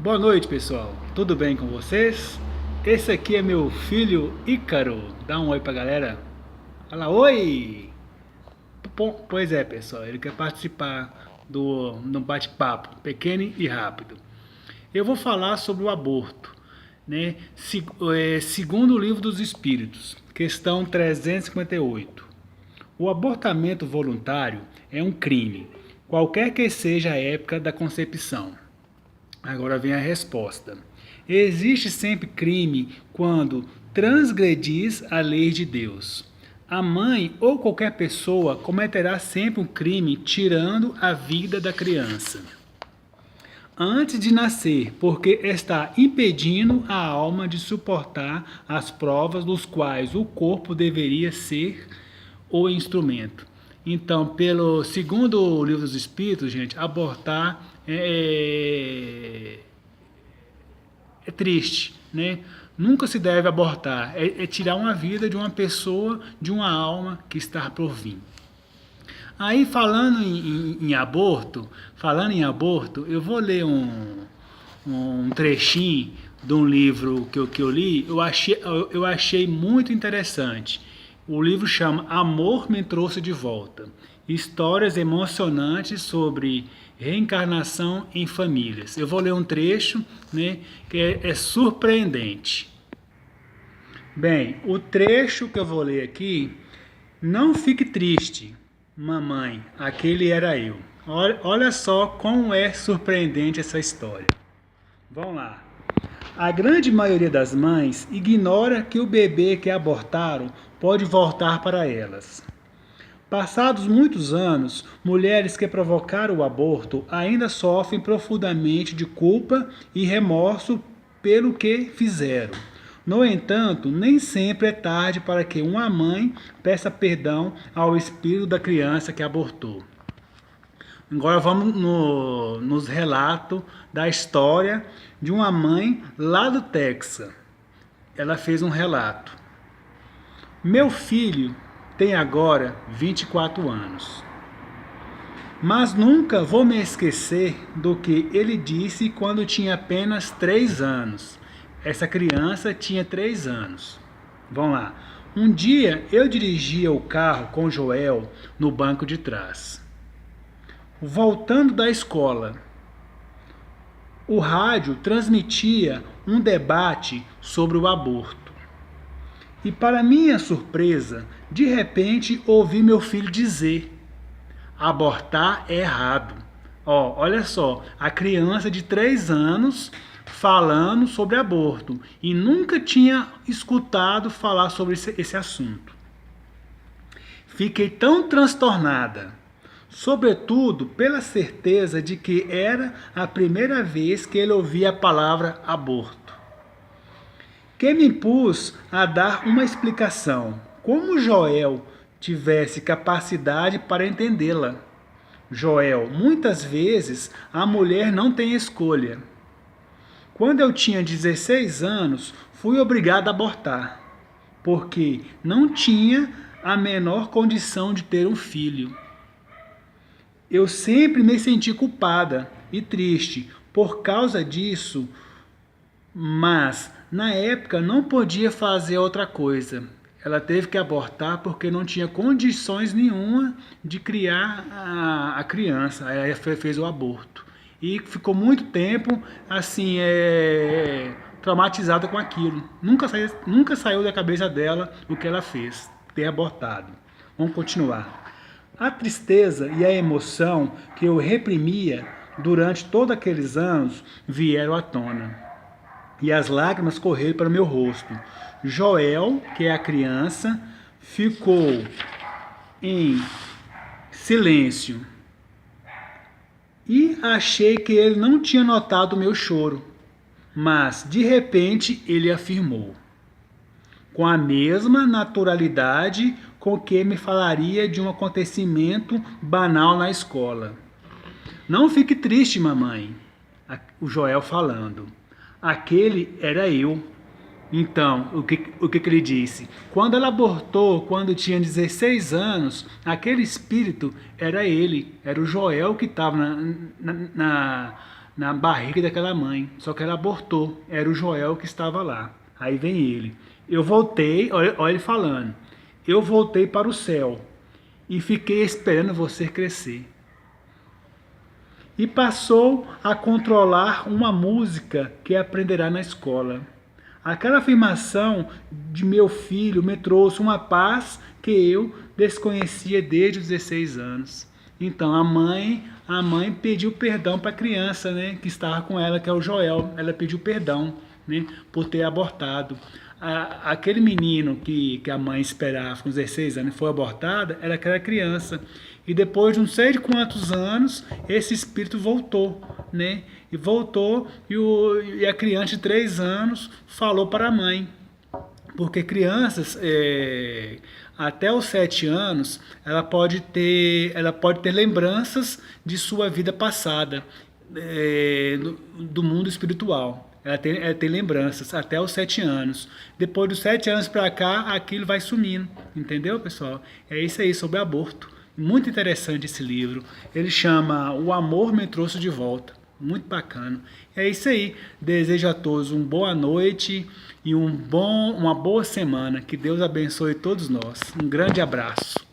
Boa noite, pessoal. Tudo bem com vocês? Esse aqui é meu filho Ícaro. Dá um oi pra galera. Fala oi! Pois é, pessoal, ele quer participar do bate-papo pequeno e rápido. Eu vou falar sobre o aborto, né? Segundo o Livro dos Espíritos, questão 358. O abortamento voluntário é um crime, qualquer que seja a época da concepção. Agora vem a resposta. Existe sempre crime quando transgredis a lei de Deus. A mãe ou qualquer pessoa cometerá sempre um crime tirando a vida da criança antes de nascer, porque está impedindo a alma de suportar as provas dos quais o corpo deveria ser o instrumento. Então, pelo segundo o Livro dos Espíritos, gente, abortar é triste, né? Nunca se deve abortar. É tirar uma vida de uma pessoa, de uma alma que está por vir. Aí falando em aborto, eu vou ler um trechinho de um livro que eu li, eu achei muito interessante. O livro chama Amor Me Trouxe de Volta. Histórias emocionantes sobre reencarnação em famílias. Eu vou ler um trecho, né, que é surpreendente. Bem, o trecho que eu vou ler aqui, não fique triste, mamãe, aquele era eu. Olha só como é surpreendente essa história. Vamos lá. A grande maioria das mães ignora que o bebê que abortaram pode voltar para elas. Passados muitos anos, mulheres que provocaram o aborto ainda sofrem profundamente de culpa e remorso pelo que fizeram. No entanto, nem sempre é tarde para que uma mãe peça perdão ao espírito da criança que abortou. Agora vamos nos relatos da história de uma mãe lá do Texas. Ela fez um relato. Meu filho tem agora 24 anos. Mas nunca vou me esquecer do que ele disse quando tinha apenas 3 anos. Essa criança tinha 3 anos. Vamos lá. Um dia eu dirigia o carro com Joel no banco de trás. Voltando da escola, o rádio transmitia um debate sobre o aborto. E para minha surpresa, de repente ouvi meu filho dizer: abortar é errado. Olha só, a criança de 3 anos falando sobre aborto e nunca tinha escutado falar sobre esse assunto. Fiquei tão transtornada, sobretudo pela certeza de que era a primeira vez que ele ouvia a palavra aborto, que me impus a dar uma explicação, como Joel tivesse capacidade para entendê-la. Joel, muitas vezes a mulher não tem escolha. Quando eu tinha 16 anos, fui obrigado a abortar, porque não tinha a menor condição de ter um filho. Eu sempre me senti culpada e triste por causa disso, mas na época não podia fazer outra coisa. Ela teve que abortar porque não tinha condições nenhuma de criar a criança. Aí ela fez o aborto. E ficou muito tempo assim, traumatizada com aquilo. Nunca saiu da cabeça dela o que ela fez, ter abortado. Vamos continuar. A tristeza e a emoção que eu reprimia durante todos aqueles anos vieram à tona. E as lágrimas correram para o meu rosto. Joel, que é a criança, ficou em silêncio. E achei que ele não tinha notado o meu choro. Mas, de repente, ele afirmou, com a mesma naturalidade com que me falaria de um acontecimento banal na escola: não fique triste, mamãe. O Joel falando. Aquele era eu. Então, o que ele disse? Quando ela abortou, quando tinha 16 anos, aquele espírito era ele, era o Joel que estava na barriga daquela mãe. Só que ela abortou. Era o Joel que estava lá. Aí vem ele. Eu voltei, olha ele falando. Eu voltei para o céu e fiquei esperando você crescer. E passou a controlar uma música que aprenderá na escola. Aquela afirmação de meu filho me trouxe uma paz que eu desconhecia desde os 16 anos. Então a mãe pediu perdão para a criança, né, que estava com ela, que é o Joel. Ela pediu perdão, né, por ter abortado. Aquele menino que a mãe esperava com 16 anos e foi abortada, era aquela criança. E depois de não sei de quantos anos, esse espírito voltou, né? E voltou e a criança de 3 anos falou para a mãe. Porque crianças, até os 7 anos, ela pode ter lembranças de sua vida passada, do mundo espiritual. Ela tem lembranças até os 7 anos. Depois dos 7 anos para cá, aquilo vai sumindo. Entendeu, pessoal? É isso aí, sobre aborto. Muito interessante esse livro. Ele chama O Amor Me Trouxe de Volta. Muito bacana. É isso aí. Desejo a todos uma boa noite e uma boa semana. Que Deus abençoe todos nós. Um grande abraço.